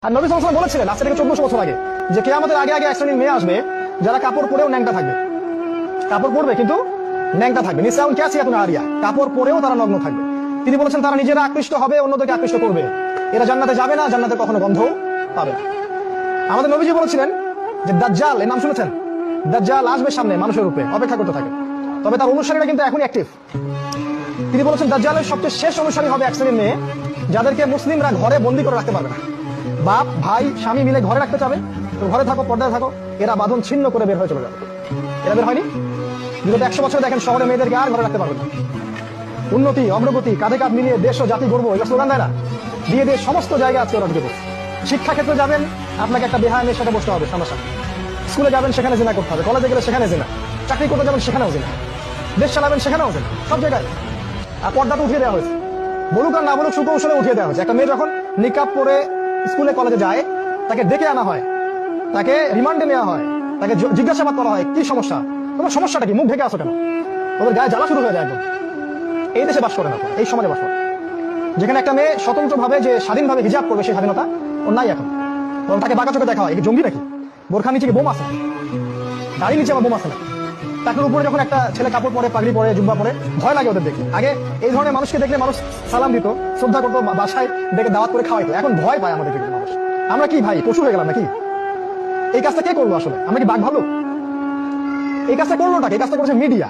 আর নবী সাল্লাল্লাহু আলাইহি ওয়াসাল্লাম বলেছিলেন আজ থেকে 1400 বছর আগে যে কিয়ামতের আগে আগে এক শ্রেণীর মেয়ে আসবে যারা কাপড় পরেও ন্যাংটা থাকবে। কাপড় পরবে কিন্তু ন্যাংটা থাকবে। নিসাউন কাসিয়াতুন আরিয়া, কাপড় পরেও তারা নগ্ন থাকবে। তিনি বলেছেন তারা নিজেরা আকৃষ্ট হবে, অন্যদেরকে আকৃষ্ট করবে। এরা জান্নাতে যাবে না, জান্নাতে কখনো গন্ধও পাবে না। আমাদের নবীজি বলেছিলেন যে দাজ্জাল, এর নাম শুনেছেন? দাজ্জাল আসবে সামনে মানুষের রূপে, অপেক্ষা করতে থাকে। তবে তার অনুসারীরা কিন্তু এখনই অ্যাক্টিভ। তিনি বলেছেন দাজ্জালের সবচেয়ে শেষ অনুসারী হবে এক শ্রেণীর মেয়ে যাদেরকে মুসলিমরা ঘরে বন্দী করে রাখতে পারবে না। বাপ ভাই স্বামী মিলে ঘরে রাখতে চাবে, তো ঘরে থাকো, পর্দায় থাকো, এরা বাঁধন ছিন্ন করে বের হয়ে চলে যাবে। এরা বের হয়নি। বিগত 100 বছর দেখেন শহরে মেয়েদেরকে আর ঘরে রাখতে পারবে না। উন্নতি অগ্রগতি, কাঁধে কাঁধ মিলিয়ে দেশ ও জাতি গর্ব, এগুলো স্লোগান দেয় না? দিয়ে দিয়ে সমস্ত জায়গায় আজকে ওরা ঢুকে পড়ছে। শিক্ষা ক্ষেত্রে যাবেন, আপনাকে একটা বেহায়া মেয়ের সাথে বসতে হবে সামনাসামনি। স্কুলে যাবেন, সেখানে জিনা করতে হবে। কলেজে গেলে সেখানে জিনা। চাকরি করতে যাবেন, সেখানেও জিনা। দেশ চালাবেন, সেখানেও জিনা। সব জায়গায়। আর পর্দাটা উঠিয়ে দেওয়া হয়েছে। বলুক আর না বলুক, সুকৌশলে উঠিয়ে দেওয়া হয়েছে। একটা মেয়ে যখন নিকাব পরে স্কুলে কলেজে যায়, তাকে ডেকে আনা হয়, তাকে রিমান্ডে নেওয়া হয়, তাকে জিজ্ঞাসাবাদ করা হয়, কি সমস্যা, তোমার সমস্যাটা কি, মুখ ঢেকে আসো কেন? ওদের গায়ে জ্বালা শুরু হয়ে যায় একদম। এই দেশে বাস করে না, এই সমাজে বাস করে, যেখানে একটা মেয়ে স্বতন্ত্রভাবে যে স্বাধীনভাবে হিজাব করবে সেই স্বাধীনতা ওর নাই এখন। বরং তাকে বাঁকা চোখে দেখা হয়, এই জঙ্গি নাকি, বোরখার নিচে কি বোম আছে, গাড়ির নিচে আবার বোম আছে না। তাকে উপরে যখন একটা ছেলে কাপড় পরে, পাগড়ি পরে, জুব্বা পরে, ভয় লাগে ওদের দেখে। আগে এই ধরনের মানুষকে দেখলে মানুষ সালাম দিত, শ্রদ্ধা করতো, বাসায় ডেকে দাওয়াত করে খাওয়াইতো। এখন ভয় পায় আমাদের দেখে মানুষ। আমরা কি ভাই পশু হয়ে গেলাম নাকি? এই কাজটা কে করবো আসলে? আমরা কি বাঘ ভালো? এই কাজটা করলোটাকে? এই কাজটা করেছে মিডিয়া।